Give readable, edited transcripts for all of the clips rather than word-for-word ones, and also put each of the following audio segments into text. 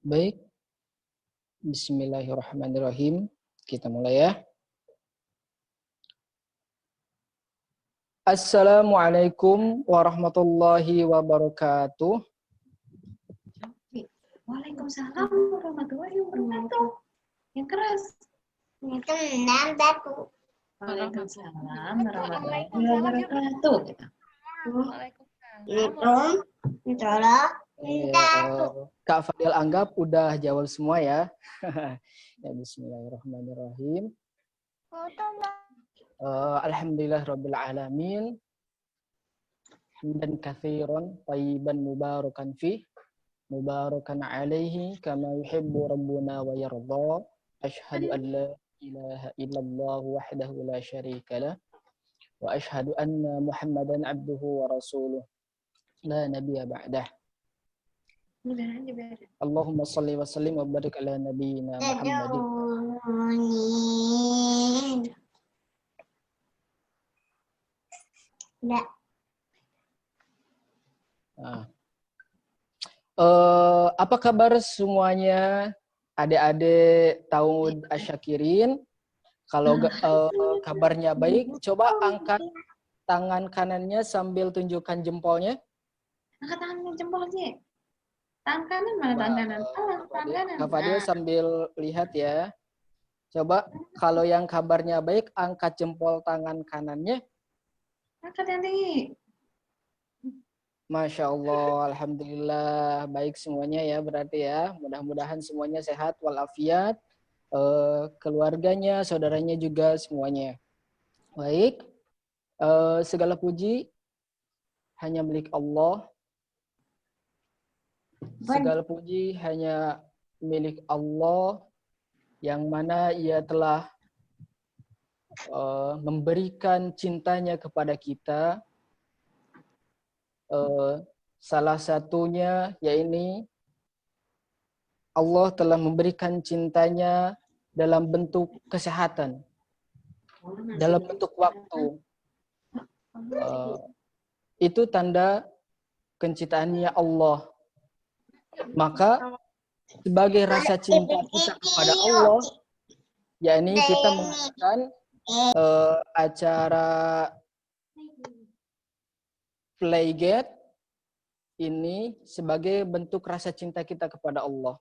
Baik, bismillahirrahmanirrahim. Kita mulai ya. Assalamualaikum warahmatullahi wabarakatuh. Waalaikumsalam warahmatullahi wabarakatuh. Yang keras. Tenang batu. Waalaikumsalam warahmatullahi wabarakatuh. Kak Fadil anggap udah jawab semua ya. Ya, bismillahirrahmanirrahim. Alhamdulillahirabbil alamin. Hamdan katsiran thayyiban mubarakan fi mubarakan alaihi kama yuhibbu rabbuna wa yarda. Asyhadu an la ilaha illallah wahdahu la syarika lah wa asyhadu anna Muhammadan abduhu wa rasuluh la nabiyya ba'dah. Allahumma salli wa sallim wa barik ala nabiyyina Muhammadin. Apa kabar semuanya adik-adik tahun Asyakirin? Kalau kabarnya baik, coba angkat tangan kanannya sambil tunjukkan jempolnya. Angkat tangan jempol sih. Tangan kanan mana tangan kanan? Tangan kanan. Kak Fadil sambil lihat ya. Coba kalau yang kabarnya baik, angkat jempol tangan kanannya. Angkat yang tinggi. Masya Allah, alhamdulillah baik semuanya ya berarti ya. Mudah-mudahan semuanya sehat walafiat, keluarganya, saudaranya juga semuanya. Baik, segala puji hanya milik Allah. Segala puji hanya milik Allah yang mana Ia telah memberikan cintanya kepada kita. Salah satunya yaitu Allah telah memberikan cintanya dalam bentuk kesehatan, dalam bentuk waktu. Itu tanda kecintaannya Allah. Maka sebagai rasa cinta kita kepada Allah, yakni kita mengadakan acara Playgate ini sebagai bentuk rasa cinta kita kepada Allah.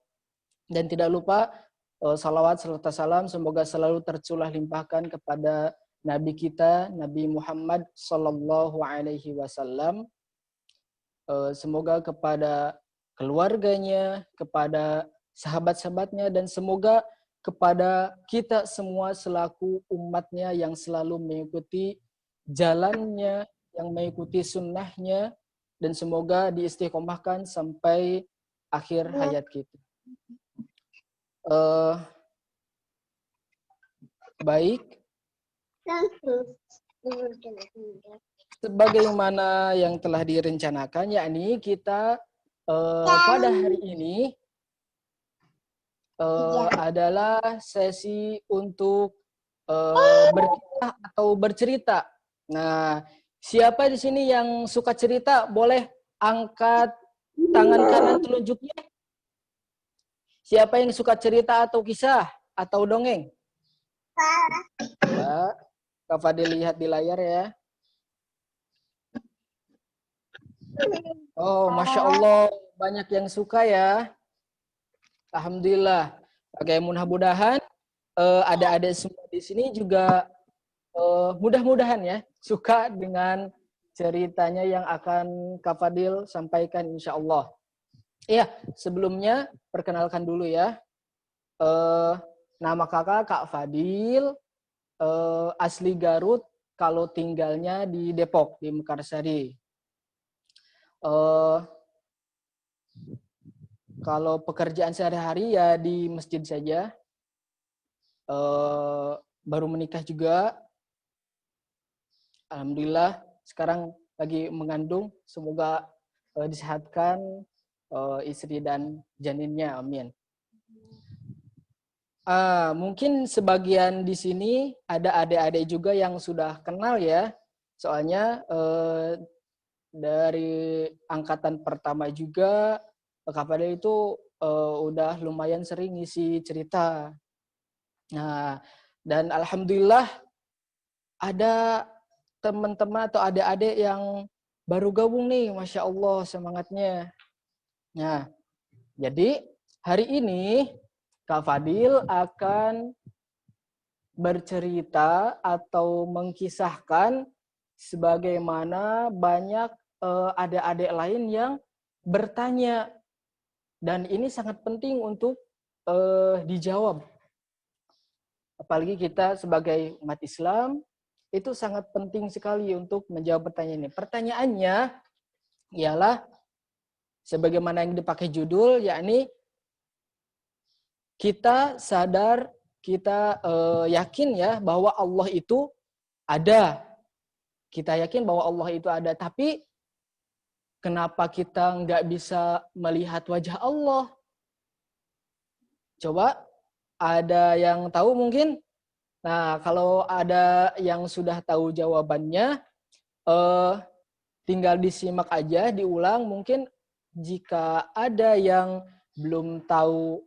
Dan tidak lupa salawat serta salam semoga selalu tercurah limpahkan kepada Nabi kita, Nabi Muhammad Sallallahu Alaihi Wasallam. Semoga kepada keluarganya, kepada sahabat-sahabatnya, dan semoga kepada kita semua selaku umatnya yang selalu mengikuti jalannya, yang mengikuti sunnahnya, dan semoga diistiqomahkan sampai akhir hayat kita. Baik. Sebagaimana yang telah direncanakan, yakni kita pada hari ini adalah sesi untuk berkisah atau bercerita. Nah, siapa di sini yang suka cerita? Boleh angkat tangan kanan telunjuknya. Siapa yang suka cerita atau kisah atau dongeng? Ya, Kak Fadil lihat di layar ya. Oh, Masya Allah, banyak yang suka ya. Alhamdulillah. Oke, mudah-mudahan adik-adik semua di sini juga mudah-mudahan ya suka dengan ceritanya yang akan Kak Fadil sampaikan insya Allah. Iya, sebelumnya perkenalkan dulu ya. Nama kakak Kak Fadil, asli Garut, kalau tinggalnya di Depok, di Mekarsari. Kalau pekerjaan sehari-hari ya di masjid saja. Baru menikah juga. Alhamdulillah sekarang lagi mengandung. Semoga disehatkan istri dan janinnya. Amin. Mungkin sebagian di sini ada adik-adik juga yang sudah kenal ya. Soalnya dari angkatan pertama juga Kak Fadil itu udah lumayan sering ngisi cerita. Nah, dan alhamdulillah ada teman-teman atau adik-adik yang baru gabung nih, Masya Allah semangatnya. Nah, jadi hari ini Kak Fadil akan bercerita atau mengkisahkan sebagaimana banyak adik-adik lain yang bertanya, dan ini sangat penting untuk dijawab. Apalagi kita sebagai umat Islam itu sangat penting sekali untuk menjawab pertanyaan ini. Pertanyaannya ialah sebagaimana yang dipakai judul, yakni kita sadar, kita yakin ya bahwa Allah itu ada. Kita yakin bahwa Allah itu ada, tapi kenapa kita nggak bisa melihat wajah Allah? Coba ada yang tahu mungkin? Nah, kalau ada yang sudah tahu jawabannya, tinggal disimak aja, diulang. Mungkin jika ada yang belum tahu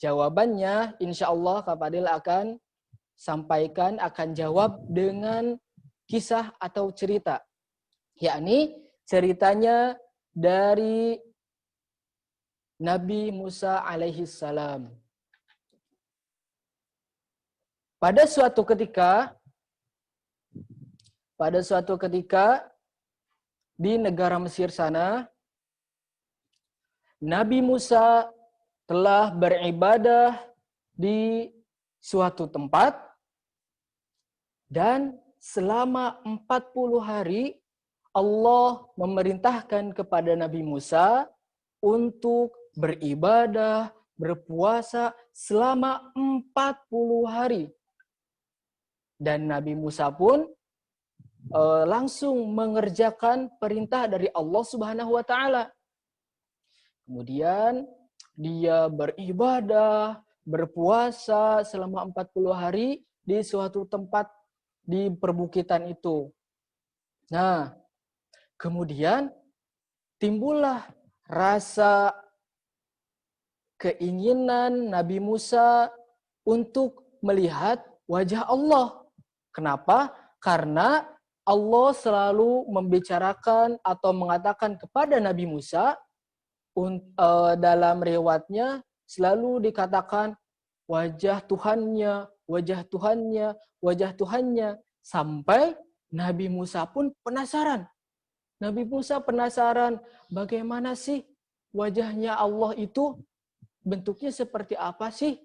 jawabannya, insya Allah Kak Fadil akan sampaikan, akan jawab dengan kisah atau cerita. Yakni ceritanya dari Nabi Musa alaihi salam. Pada suatu ketika di negara Mesir sana, Nabi Musa telah beribadah di suatu tempat dan selama 40 hari Allah memerintahkan kepada Nabi Musa untuk beribadah, berpuasa selama 40 hari. Dan Nabi Musa pun langsung mengerjakan perintah dari Allah Subhanahu wa taala. Kemudian dia beribadah, berpuasa selama 40 hari di suatu tempat di perbukitan itu. Nah, kemudian timbullah rasa keinginan Nabi Musa untuk melihat wajah Allah. Kenapa? Karena Allah selalu membicarakan atau mengatakan kepada Nabi Musa, dalam riwayatnya selalu dikatakan wajah Tuhannya, wajah Tuhannya, wajah Tuhannya, sampai Nabi Musa pun penasaran. Nabi Musa penasaran, bagaimana sih wajahnya Allah itu? Bentuknya seperti apa sih?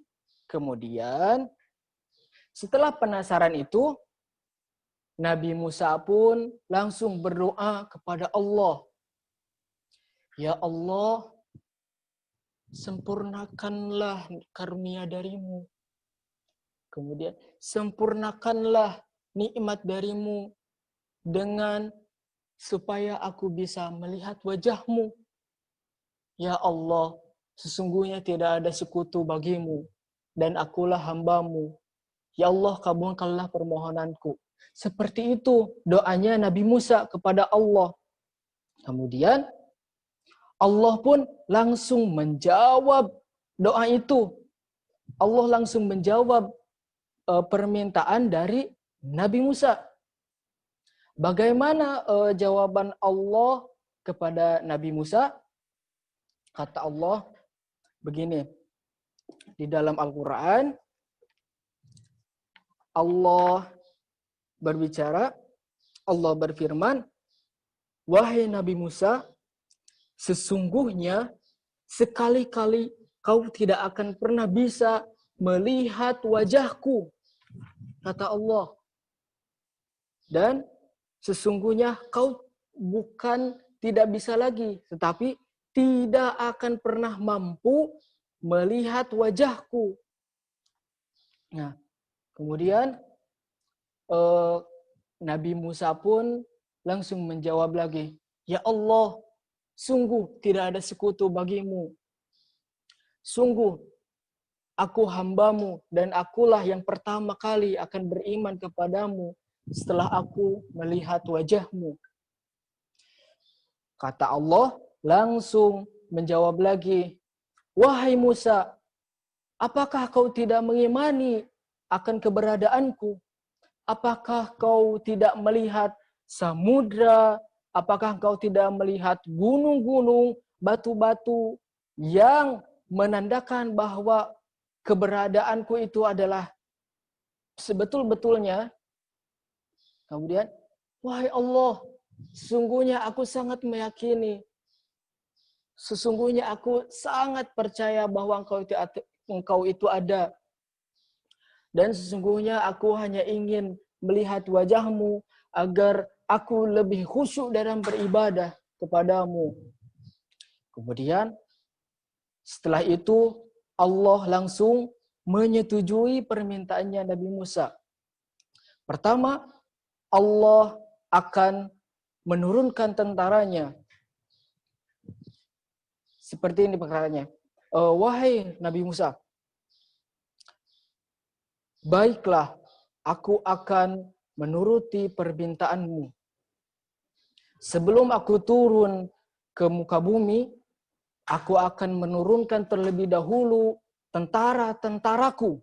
Kemudian setelah penasaran itu, Nabi Musa pun langsung berdoa kepada Allah. Ya Allah, sempurnakanlah karunia darimu. Kemudian sempurnakanlah nikmat darimu dengan supaya aku bisa melihat wajahmu. Ya Allah, sesungguhnya tidak ada sekutu bagimu dan akulah hambamu. Ya Allah, kabulkanlah permohonanku. Seperti itu doanya Nabi Musa kepada Allah. Kemudian Allah pun langsung menjawab doa itu. Allah langsung menjawab permintaan dari Nabi Musa. Bagaimana jawaban Allah kepada Nabi Musa? Kata Allah begini, di dalam Al-Quran, Allah berbicara, Allah berfirman, wahai Nabi Musa, sesungguhnya sekali-kali kau tidak akan pernah bisa melihat wajahku, kata Allah. Dan sesungguhnya kau bukan tidak bisa lagi, tetapi tidak akan pernah mampu melihat wajahku. Nah, kemudian Nabi Musa pun langsung menjawab lagi, ya Allah, sungguh tidak ada sekutu bagimu. Sungguh, aku hambamu dan akulah yang pertama kali akan beriman kepadamu setelah aku melihat wajahmu. Kata Allah langsung menjawab lagi, wahai Musa, apakah kau tidak mengimani akan keberadaanku? Apakah kau tidak melihat samudra? Apakah kau tidak melihat gunung-gunung, batu-batu yang menandakan bahwa keberadaanku itu adalah sebetul-betulnya? Kemudian, wahai Allah, sesungguhnya aku sangat meyakini, sesungguhnya aku sangat percaya bahwa engkau itu ada. Dan sesungguhnya aku hanya ingin melihat wajahmu agar aku lebih khusyuk dalam beribadah kepadamu. Kemudian setelah itu Allah langsung menyetujui permintaannya Nabi Musa. Pertama, Allah akan menurunkan tentaranya. Seperti ini perkaranya. Wahai Nabi Musa, baiklah, aku akan menuruti permintaanmu. Sebelum aku turun ke muka bumi, aku akan menurunkan terlebih dahulu tentara-tentaraku.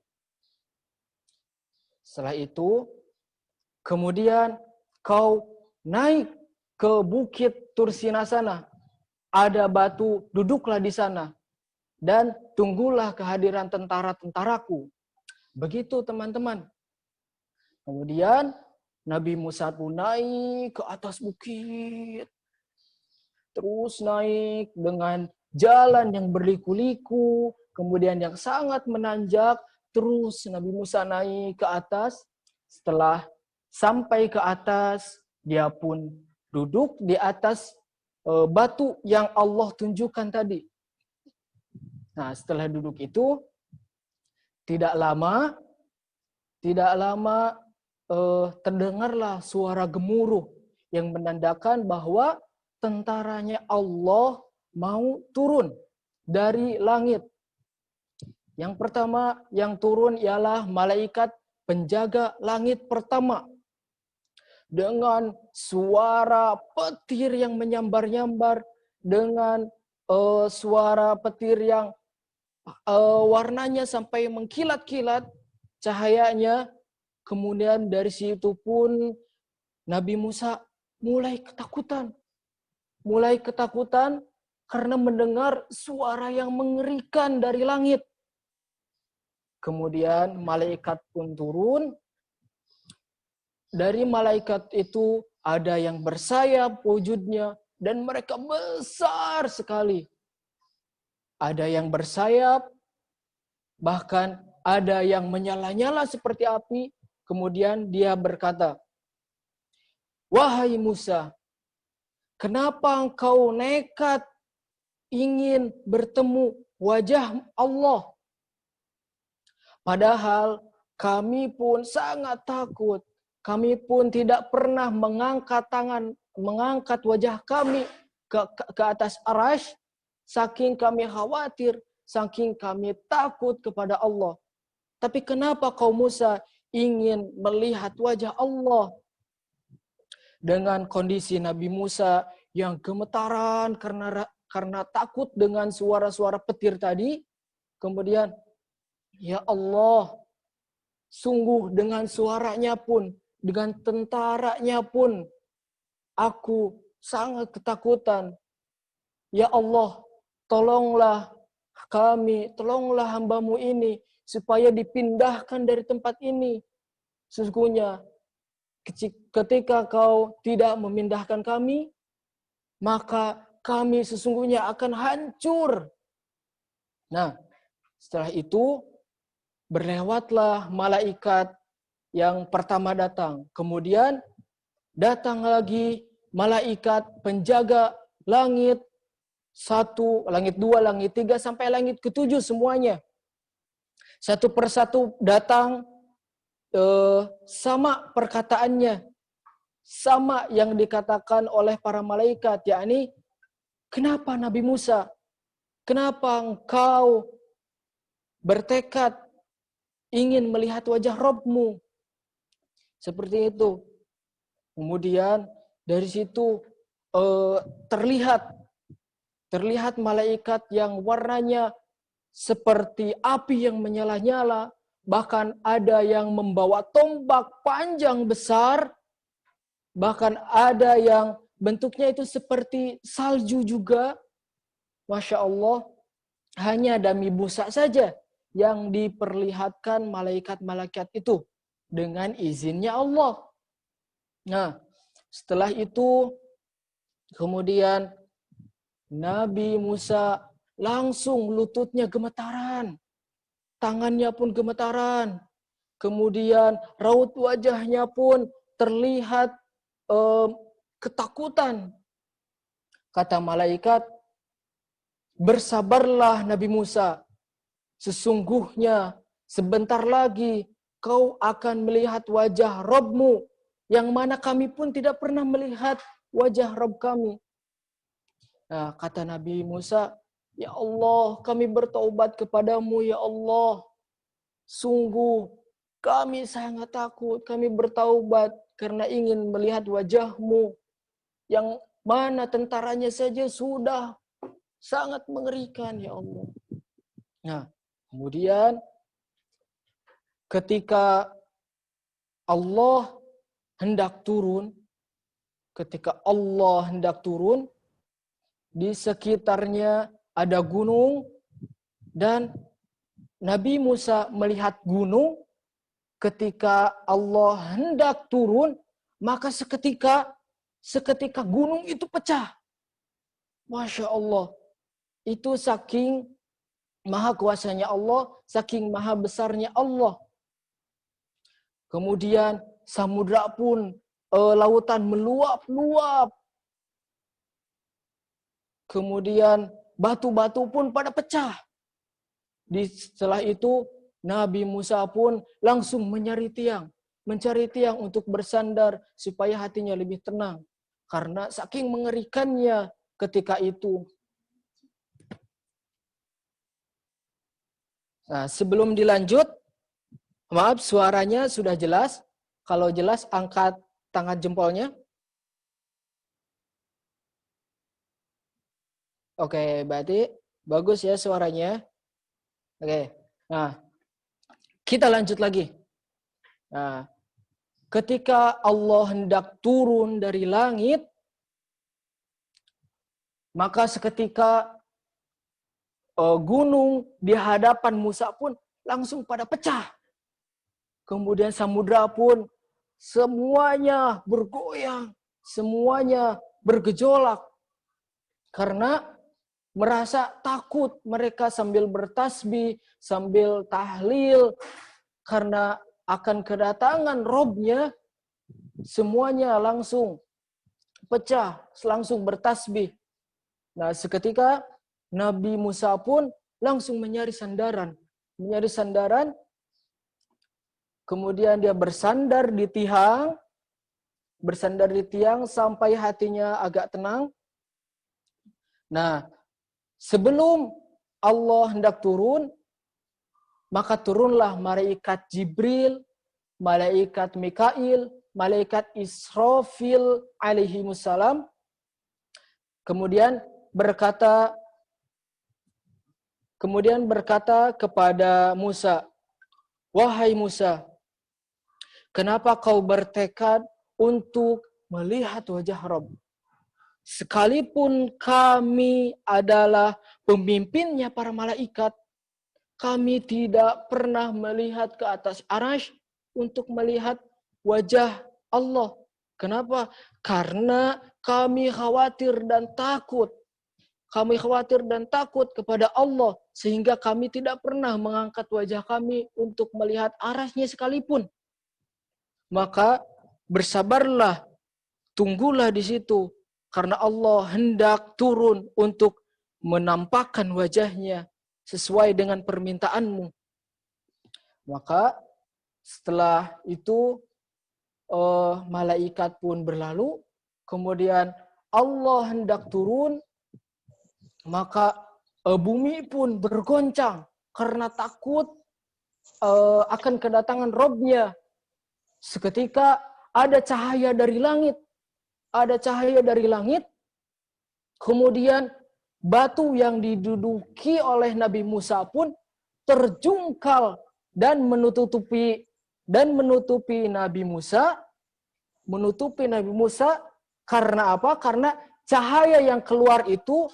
Setelah itu, kemudian kau naik ke bukit Tursina sana. Ada batu, duduklah di sana. Dan tunggulah kehadiran tentara-tentaraku. Begitu teman-teman. Kemudian Nabi Musa pun naik ke atas bukit. Terus naik dengan jalan yang berliku-liku. Kemudian yang sangat menanjak. Terus Nabi Musa naik ke atas. Setelah sampai ke atas, dia pun duduk di atas batu yang Allah tunjukkan tadi. Nah, setelah duduk itu, tidak lama terdengarlah suara gemuruh yang menandakan bahwa tentaranya Allah mau turun dari langit. Yang pertama yang turun ialah malaikat penjaga langit pertama. Dengan suara petir yang menyambar-nyambar, dengan suara petir yang warnanya sampai mengkilat-kilat cahayanya. Kemudian dari situ pun Nabi Musa mulai ketakutan karena mendengar suara yang mengerikan dari langit. Kemudian malaikat pun turun. Dari malaikat itu ada yang bersayap wujudnya dan mereka besar sekali. Ada yang bersayap, bahkan ada yang menyala-nyala seperti api. Kemudian dia berkata, wahai Musa, kenapa engkau nekat ingin bertemu wajah Allah? Padahal kami pun sangat takut. Kami pun tidak pernah mengangkat wajah kami ke atas arasy, saking kami khawatir, saking kami takut kepada Allah. Tapi kenapa kau Musa ingin melihat wajah Allah? Dengan kondisi Nabi Musa yang gemetaran karena takut dengan suara-suara petir tadi, kemudian, ya Allah, sungguh dengan suaranya pun, dengan tentaranya pun, aku sangat ketakutan. Ya Allah, tolonglah kami, tolonglah hamba-Mu ini, supaya dipindahkan dari tempat ini. Sesungguhnya, ketika kau tidak memindahkan kami, maka kami sesungguhnya akan hancur. Nah, setelah itu, berlewatlah malaikat yang pertama datang. Kemudian datang lagi malaikat penjaga langit 1, langit 2, langit 3, sampai langit ke-7 semuanya. Satu persatu datang, sama perkataannya. Sama yang dikatakan oleh para malaikat, yakni, kenapa Nabi Musa? Kenapa engkau bertekad ingin melihat wajah Rabb-Mu? Seperti itu. Kemudian dari situ terlihat malaikat yang warnanya seperti api yang menyala-nyala, bahkan ada yang membawa tombak panjang besar, bahkan ada yang bentuknya itu seperti salju juga. Masya Allah, hanya Nabi Musa saja yang diperlihatkan malaikat-malaikat itu dengan izinnya Allah. Nah, setelah itu kemudian Nabi Musa langsung lututnya gemetaran, tangannya pun gemetaran, kemudian raut wajahnya pun terlihat ketakutan. Kata malaikat, bersabarlah Nabi Musa, sesungguhnya sebentar lagi kau akan melihat wajah Rabb-Mu, yang mana kami pun tidak pernah melihat wajah Rabb kami. Nah, kata Nabi Musa, ya Allah, kami bertaubat kepadamu, ya Allah. Sungguh, kami sangat takut, kami bertaubat karena ingin melihat wajah-Mu, yang mana tentaranya saja sudah sangat mengerikan, ya Allah. Nah, kemudian ketika Allah hendak turun, di sekitarnya ada gunung, dan Nabi Musa melihat gunung. Ketika Allah hendak turun, maka seketika gunung itu pecah. Masya Allah. Itu saking maha kuasanya Allah, saking maha besarnya Allah. Kemudian samudra pun, lautan meluap-luap. Kemudian batu-batu pun pada pecah. Setelah itu Nabi Musa pun langsung mencari tiang untuk bersandar supaya hatinya lebih tenang. Karena saking mengerikannya ketika itu. Nah, sebelum dilanjut, maaf suaranya sudah jelas. Kalau jelas angkat tangan jempolnya. Oke, berarti bagus ya suaranya. Oke, nah kita lanjut lagi. Nah, ketika Allah hendak turun dari langit, maka seketika gunung di hadapan Musa pun langsung pada pecah. Kemudian samudra pun semuanya bergoyang, semuanya bergejolak. Karena merasa takut, mereka sambil bertasbih, sambil tahlil, karena akan kedatangan Robnya, semuanya langsung pecah, langsung bertasbih. Nah, seketika Nabi Musa pun langsung mencari sandaran. Kemudian dia bersandar di tiang sampai hatinya agak tenang. Nah, sebelum Allah hendak turun, maka turunlah malaikat Jibril, malaikat Mikail, malaikat Israfil alaihi wassalam. Kemudian berkata kepada Musa, "Wahai Musa, kenapa kau bertekad untuk melihat wajah Rabb? Sekalipun kami adalah pemimpinnya para malaikat, kami tidak pernah melihat ke atas arasy untuk melihat wajah Allah. Kenapa? Karena kami khawatir dan takut. Kami khawatir dan takut kepada Allah, sehingga kami tidak pernah mengangkat wajah kami untuk melihat arasy-Nya sekalipun. Maka bersabarlah, tunggulah di situ. Karena Allah hendak turun untuk menampakkan wajahnya sesuai dengan permintaanmu." Maka setelah itu malaikat pun berlalu. Kemudian Allah hendak turun. Maka bumi pun bergoncang karena takut akan kedatangan Robnya. Seketika ada cahaya dari langit. Kemudian batu yang diduduki oleh Nabi Musa pun terjungkal dan menutupi Nabi Musa, karena apa? Karena cahaya yang keluar itu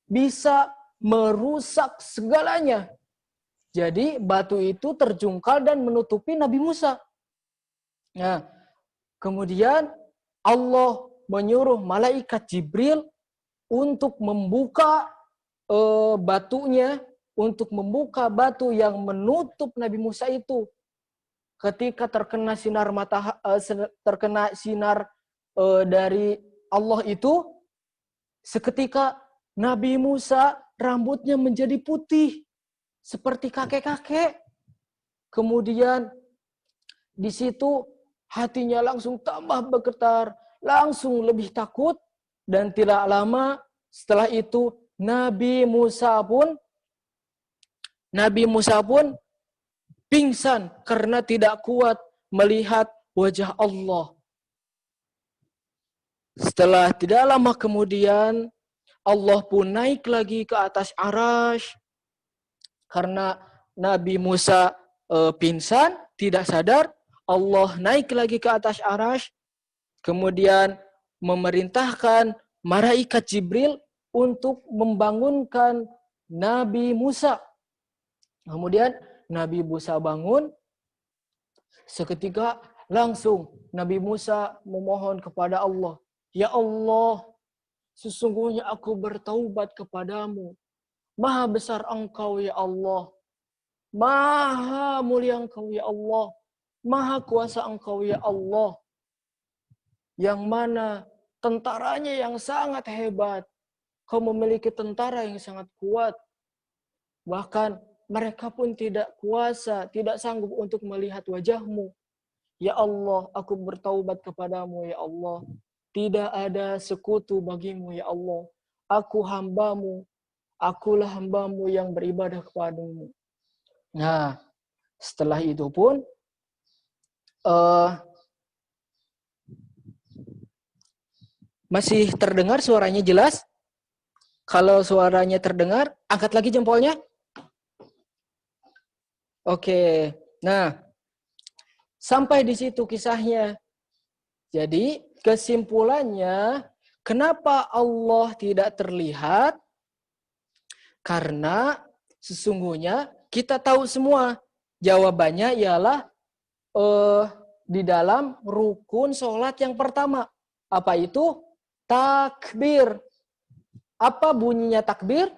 bisa merusak segalanya. Jadi batu itu terjungkal dan menutupi Nabi Musa. Nah, kemudian Allah menyuruh malaikat Jibril untuk membuka batunya, untuk membuka batu yang menutup Nabi Musa itu. Ketika terkena sinar dari Allah itu, seketika Nabi Musa rambutnya menjadi putih seperti kakek-kakek. Kemudian di situ hatinya langsung tambah bergetar, langsung lebih takut, dan tidak lama setelah itu Nabi Musa pun pingsan karena tidak kuat melihat wajah Allah. Setelah tidak lama kemudian Allah pun naik lagi ke atas arasy karena Nabi Musa pingsan, tidak sadar. Allah naik lagi ke atas arasy, kemudian memerintahkan malaikat Jibril untuk membangunkan Nabi Musa. Kemudian Nabi Musa bangun, seketika langsung Nabi Musa memohon kepada Allah, "Ya Allah, sesungguhnya aku bertaubat kepadamu. Maha besar Engkau ya Allah. Maha mulia Engkau ya Allah. Maha kuasa Engkau ya Allah. Yang mana tentaranya yang sangat hebat. Kau memiliki tentara yang sangat kuat. Bahkan mereka pun tidak kuasa, tidak sanggup untuk melihat wajahmu. Ya Allah, aku bertaubat kepadamu ya Allah. Tidak ada sekutu bagimu ya Allah. Aku hambamu. Akulah hambamu yang beribadah kepadamu." Nah, setelah itu pun masih terdengar suaranya jelas? Kalau suaranya terdengar, angkat lagi jempolnya. Oke. Nah, sampai di situ kisahnya. Jadi, kesimpulannya, kenapa Allah tidak terlihat? Karena sesungguhnya kita tahu semua. Jawabannya ialah di dalam rukun sholat yang pertama. Apa itu? Takbir. Apa bunyinya takbir?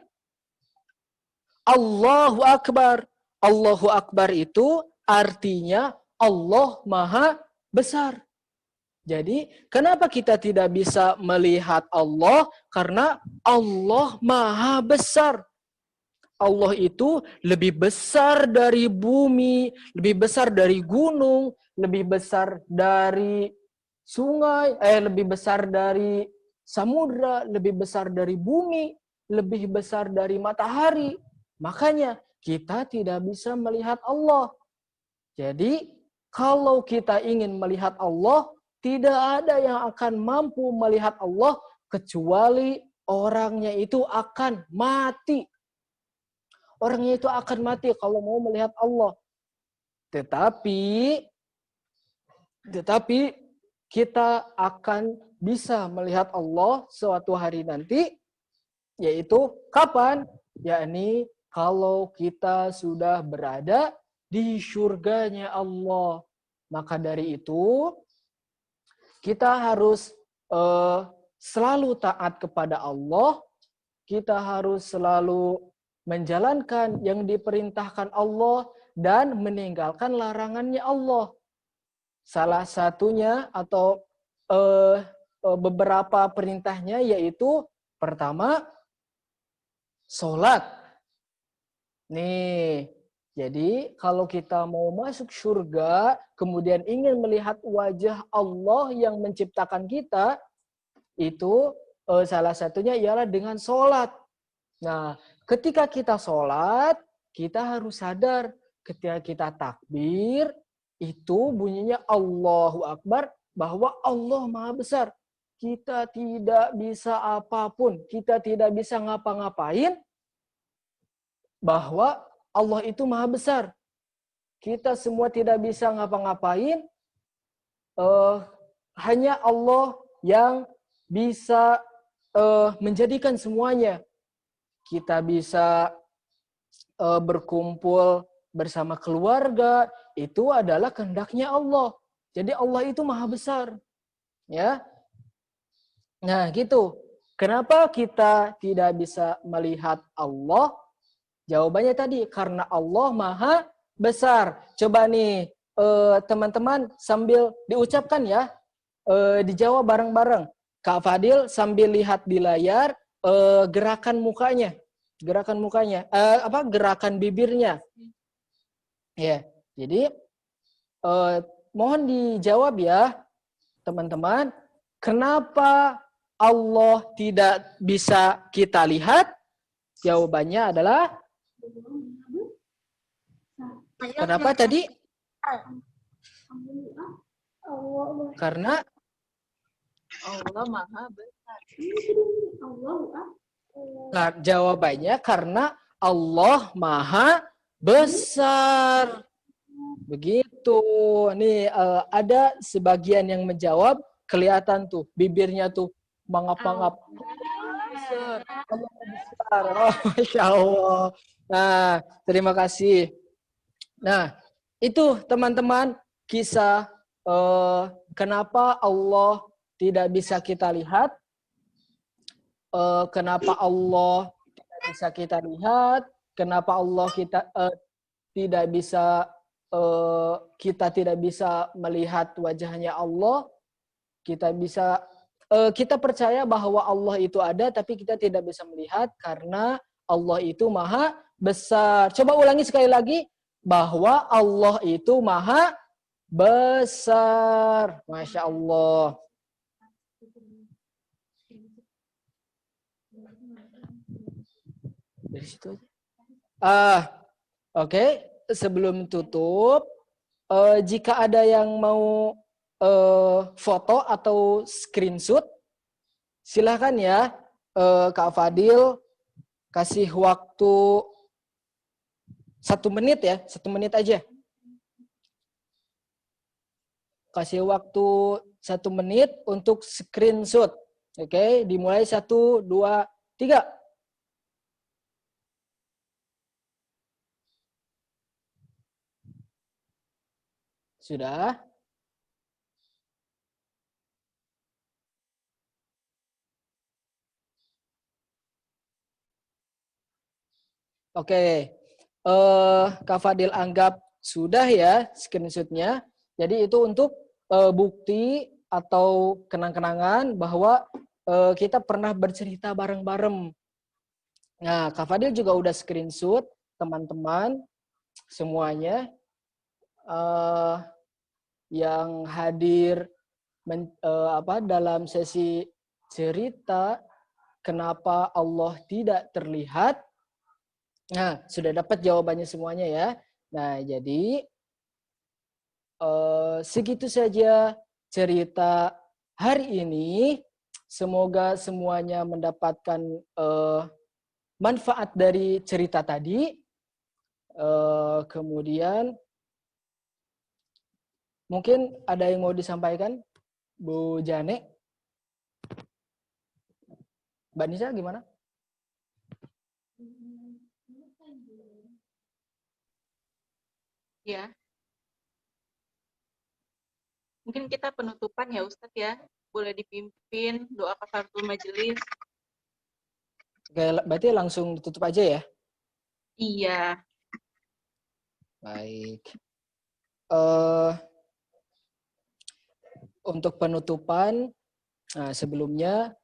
Allahu Akbar. Allahu Akbar itu artinya Allah Maha Besar. Jadi, kenapa kita tidak bisa melihat Allah? Karena Allah Maha Besar. Allah itu lebih besar dari bumi, lebih besar dari gunung, lebih besar dari sungai, lebih besar dari samudra, lebih besar dari bumi, lebih besar dari matahari. Makanya kita tidak bisa melihat Allah. Jadi, kalau kita ingin melihat Allah, tidak ada yang akan mampu melihat Allah kecuali orangnya itu akan mati. Orangnya itu akan mati kalau mau melihat Allah. Tetapi kita akan bisa melihat Allah suatu hari nanti, yaitu kapan? Yakni kalau kita sudah berada di surganya Allah. Maka dari itu, kita harus selalu taat kepada Allah. Kita harus selalu menjalankan yang diperintahkan Allah dan meninggalkan larangannya Allah. Salah satunya atau beberapa perintahnya yaitu pertama, sholat. Nih, jadi kalau kita mau masuk surga, kemudian ingin melihat wajah Allah yang menciptakan kita, itu salah satunya ialah dengan sholat. Nah, ketika kita sholat, kita harus sadar ketika kita takbir, itu bunyinya Allahu Akbar, bahwa Allah Maha Besar. kita tidak bisa apapun, kita tidak bisa ngapa-ngapain, bahwa Allah itu maha besar. Kita semua tidak bisa ngapa-ngapain, hanya Allah yang bisa menjadikan semuanya. Kita bisa berkumpul bersama keluarga, itu adalah kehendaknya Allah. Jadi Allah itu maha besar. Ya. Nah, gitu. Kenapa kita tidak bisa melihat Allah? Jawabannya tadi, karena Allah maha besar. Coba nih, teman-teman sambil diucapkan ya, dijawab bareng-bareng. Kak Fadil sambil lihat di layar gerakan mukanya. Gerakan bibirnya. Ya, jadi mohon dijawab ya, teman-teman. Kenapa Allah tidak bisa kita lihat? Jawabannya adalah kenapa tadi? Karena Allah maha besar. Nah, jawabannya karena Allah maha besar. Begitu. Nih ada sebagian yang menjawab, kelihatan tuh bibirnya tuh mangap-mangap. Besar. Allah besar. Oh, Masya Allah. Nah, terima kasih. Nah, itu teman-teman kisah kenapa Allah tidak bisa kita lihat. Kenapa Allah tidak bisa kita lihat, kenapa Allah kita tidak bisa melihat wajahnya Allah, kita percaya bahwa Allah itu ada, tapi kita tidak bisa melihat karena Allah itu maha besar. Coba ulangi sekali lagi, bahwa Allah itu maha besar. Masya Allah. Dari situ aja. Oke. Sebelum tutup, jika ada yang mau foto atau screenshot, silahkan ya, Kak Fadil kasih waktu 1 menit ya, 1 menit aja. Kasih waktu 1 menit untuk screenshot. Oke, dimulai 1, 2, 3. Sudah? Oke. Kak Fadil anggap sudah ya screenshotnya. Jadi itu untuk bukti atau kenang-kenangan bahwa kita pernah bercerita bareng-bareng. Nah, Kak Fadil juga udah screenshot teman-teman semuanya yang hadir dalam sesi cerita kenapa Allah tidak terlihat. Nah, sudah dapat jawabannya semuanya ya. Nah, jadi segitu saja cerita hari ini. Semoga semuanya mendapatkan manfaat dari cerita tadi. Kemudian mungkin ada yang mau disampaikan, Bu Jane? Mbak Nisa gimana? Ya. Mungkin kita penutupan ya Ustadz ya. Boleh dipimpin doa kafaratul majelis. Oke, berarti langsung tutup aja ya? Iya. Baik. Untuk penutupan, sebelumnya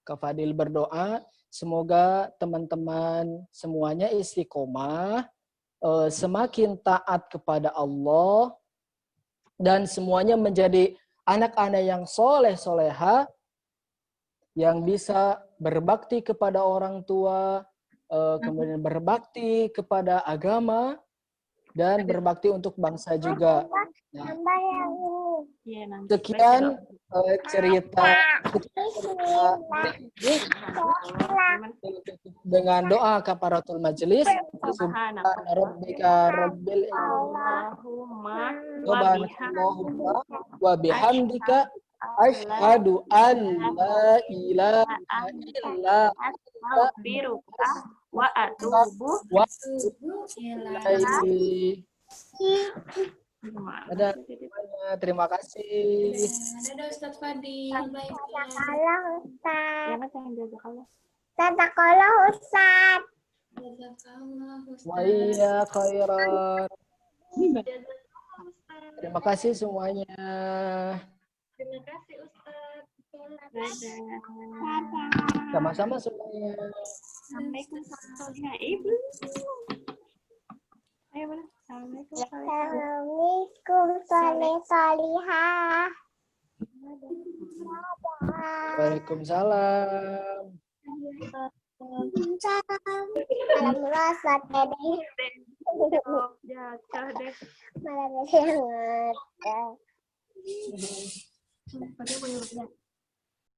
Kak Fadil berdoa, semoga teman-teman semuanya istiqomah, semakin taat kepada Allah, dan semuanya menjadi anak-anak yang soleh-soleha, yang bisa berbakti kepada orang tua, kemudian berbakti kepada agama, dan berbakti untuk bangsa juga. Nah, Tambah yang ini. Iya, nanti. sekian cerita ini dengan doa kafaratul majelis. Subhana rabbika rabbil Allahumma Subhanallahumma wa bihamdika asyhadu an la ilaha illa astaghfiruka wa atubu wa ilaihi. Ada terima kasih. Dadah Ustadz Fadil. Bye-bye. Jazakallah Ustaz. Jangan jangan jazakallah. Jazakallah Ustaz. Jazakallah Wa Ustadz. iya khairan. Terima kasih semuanya. Terima kasih Ustadz. Dadah. Sama-sama semuanya. Assalamualaikum warahmatullahi ibu. Ayo mana? Assalamualaikum. Assalamualaikum soleh-solihah. Waalaikumsalam. Alhamdulillah Ustaz Dede. Jatuh deh. Malam ini. Pada punya